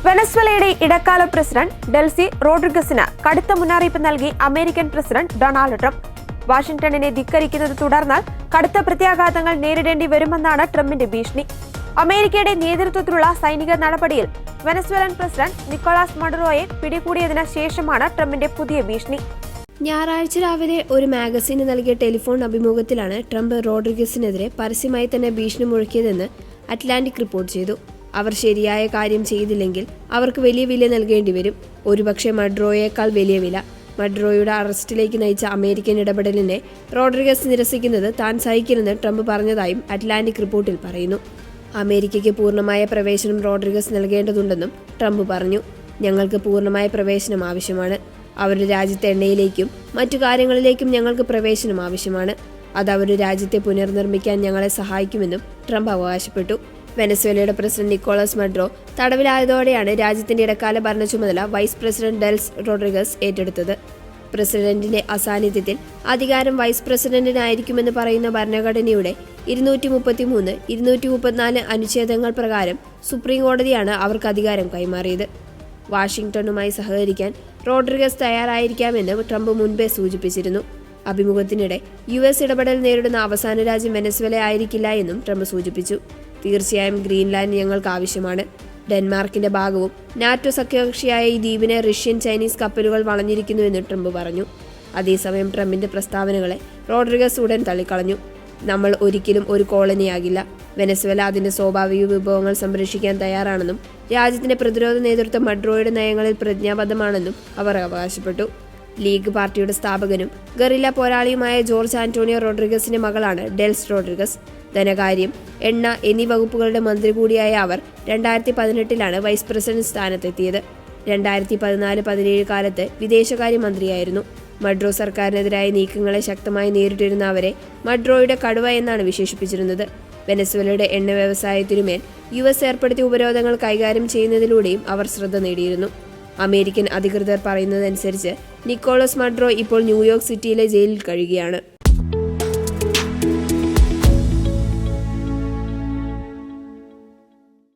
വെനസ്വേലയുടെ ഇടക്കാല president Delcy റോഡ്രിഗസിന് കടുത്ത മുന്നറിയിപ്പ് നൽകി അമേരിക്കൻ പ്രസിഡന്റ് ഡൊണാൾഡ് ട്രംപ്. വാഷിംഗ്ടണിനെ ധിക്കരിക്കുന്നത് തുടർന്നാൽ കടുത്ത പ്രത്യാഘാതങ്ങൾ നേരിടേണ്ടി വരുമെന്നാണ് ട്രംപിന്റെ ഭീഷണി. അമേരിക്കയുടെ നേതൃത്വത്തിലുള്ള സൈനിക നടപടിയിൽ വെനസ്വേലൻ പ്രസിഡന്റ് നിക്കോളാസ് മഡുറോയെ പിടികൂടിയതിനു ശേഷമാണ് ട്രംപിന്റെ പുതിയ ഭീഷണി. ഞായറാഴ്ച രാവിലെ ഒരു മാഗസിന് നൽകിയ ടെലിഫോൺ അഭിമുഖത്തിലാണ് ട്രംപ് റോഡ്രിഗസിനെതിരെ പരസ്യമായി തന്നെ ഭീഷണി മുഴക്കിയതെന്ന് അറ്റ്ലാന്റിക് റിപ്പോർട്ട് ചെയ്തു. അവർ ശരിയായ കാര്യം ചെയ്തില്ലെങ്കിൽ അവർക്ക് വലിയ വില നൽകേണ്ടി വരും, ഒരുപക്ഷെ മഡ്രോയേക്കാൾ വലിയ വില. മഡ്രോയുടെ അറസ്റ്റിലേക്ക് നയിച്ച അമേരിക്കൻ ഇടപെടലിനെ റോഡ്രിഗസ് നിരസിക്കുന്നത് താൻ സഹിക്കില്ലെന്ന് ട്രംപ് പറഞ്ഞതായും അറ്റ്ലാന്റിക് റിപ്പോർട്ടിൽ പറയുന്നു. അമേരിക്കയ്ക്ക് പൂർണ്ണമായ പ്രവേശനം റോഡ്രിഗസ് നൽകേണ്ടതുണ്ടെന്നും ട്രംപ് പറഞ്ഞു. ഞങ്ങൾക്ക് പൂർണ്ണമായ പ്രവേശനം ആവശ്യമാണ്. അവരുടെ രാജ്യത്തെ എണ്ണയിലേക്കും മറ്റു കാര്യങ്ങളിലേക്കും ഞങ്ങൾക്ക് പ്രവേശനം ആവശ്യമാണ്. അത് അവരുടെ രാജ്യത്തെ പുനർനിർമ്മിക്കാൻ ഞങ്ങളെ സഹായിക്കുമെന്നും ട്രംപ് അവകാശപ്പെട്ടു. വെനസ്വേലയുടെ പ്രസിഡന്റ് നിക്കോളാസ് മഡ്രോ തടവിലായതോടെയാണ് രാജ്യത്തിന്റെ ഇടക്കാല ഭരണ ചുമതല വൈസ് പ്രസിഡന്റ് ഡെൽസി റോഡ്രിഗസ് ഏറ്റെടുത്തത്. പ്രസിഡന്റിന്റെ അസാന്നിധ്യത്തിൽ അധികാരം വൈസ് പ്രസിഡന്റിനായിരിക്കുമെന്ന് പറയുന്ന ഭരണഘടനയുടെ 233, 234 അനുച്ഛേദങ്ങൾ പ്രകാരം സുപ്രീം കോടതിയാണ് അവർക്ക് അധികാരം കൈമാറിയത്. വാഷിംഗ്ടണുമായി സഹകരിക്കാൻ റോഡ്രിഗസ് തയ്യാറായിരിക്കാമെന്ന് ട്രംപ് മുൻപേ സൂചിപ്പിച്ചിരുന്നു. അഭിമുഖത്തിനിടെ US ഇടപെടൽ നേരിടുന്ന അവസാന രാജ്യം വെനസ്വേല ആയിരിക്കില്ല എന്നും ട്രംപ് സൂചിപ്പിച്ചു. തീർച്ചയായും ഗ്രീൻലാൻഡ് ഞങ്ങൾക്ക് ആവശ്യമാണ്. ഡെൻമാർക്കിന്റെ ഭാഗവും നാറ്റോ സഖ്യകക്ഷിയായ ഈ ദ്വീപിനെ റഷ്യൻ ചൈനീസ് കപ്പലുകൾ വളഞ്ഞിരിക്കുന്നുവെന്ന് ട്രംപ് പറഞ്ഞു. അതേസമയം ട്രംപിന്റെ പ്രസ്താവനകളെ റോഡ്രിഗസ് ഉടൻ തള്ളിക്കളഞ്ഞു. നമ്മൾ ഒരിക്കലും ഒരു കോളനിയാകില്ല. വെനസ്വേല അതിന്റെ സ്വാഭാവിക വിഭവങ്ങൾ സംരക്ഷിക്കാൻ തയ്യാറാണെന്നും രാജ്യത്തിന്റെ പ്രതിരോധ നേതൃത്വം മഡ്രോയുടെ നയങ്ങളിൽ പ്രതിജ്ഞാബദ്ധമാണെന്നും അവർ അവകാശപ്പെട്ടു. ലീഗ് പാർട്ടിയുടെ സ്ഥാപകനും ഗറില്ല പോരാളിയുമായ ജോർജ് ആന്റോണിയോ റോഡ്രിഗസിന്റെ മകളാണ് ഡെൽസി റോഡ്രിഗസ്. ധനകാര്യം, എണ്ണ എന്നീ വകുപ്പുകളുടെ മന്ത്രി കൂടിയായ അവർ 2018 വൈസ് പ്രസിഡന്റ് സ്ഥാനത്തെത്തിയത്. 2014-17 കാലത്ത് വിദേശകാര്യമന്ത്രിയായിരുന്നു. മഡ്രോ സർക്കാരിനെതിരായ നീക്കങ്ങളെ ശക്തമായി നേരിട്ടിരുന്ന അവരെ മഡ്രോയുടെ കടുവ എന്നാണ് വിശേഷിപ്പിച്ചിരുന്നത്. വെനസ്വേലയുടെ എണ്ണ വ്യവസായത്തിനുമേൽ US ഏർപ്പെടുത്തിയ ഉപരോധങ്ങൾ കൈകാര്യം ചെയ്യുന്നതിലൂടെയും അവർ ശ്രദ്ധ നേടിയിരുന്നു. അമേരിക്കൻ അധികൃതർ പറയുന്നതനുസരിച്ച് നിക്കോളാസ് മഡ്രോ ഇപ്പോൾ ന്യൂയോർക്ക് സിറ്റിയിലെ ജയിലിൽ കഴിയുകയാണ്.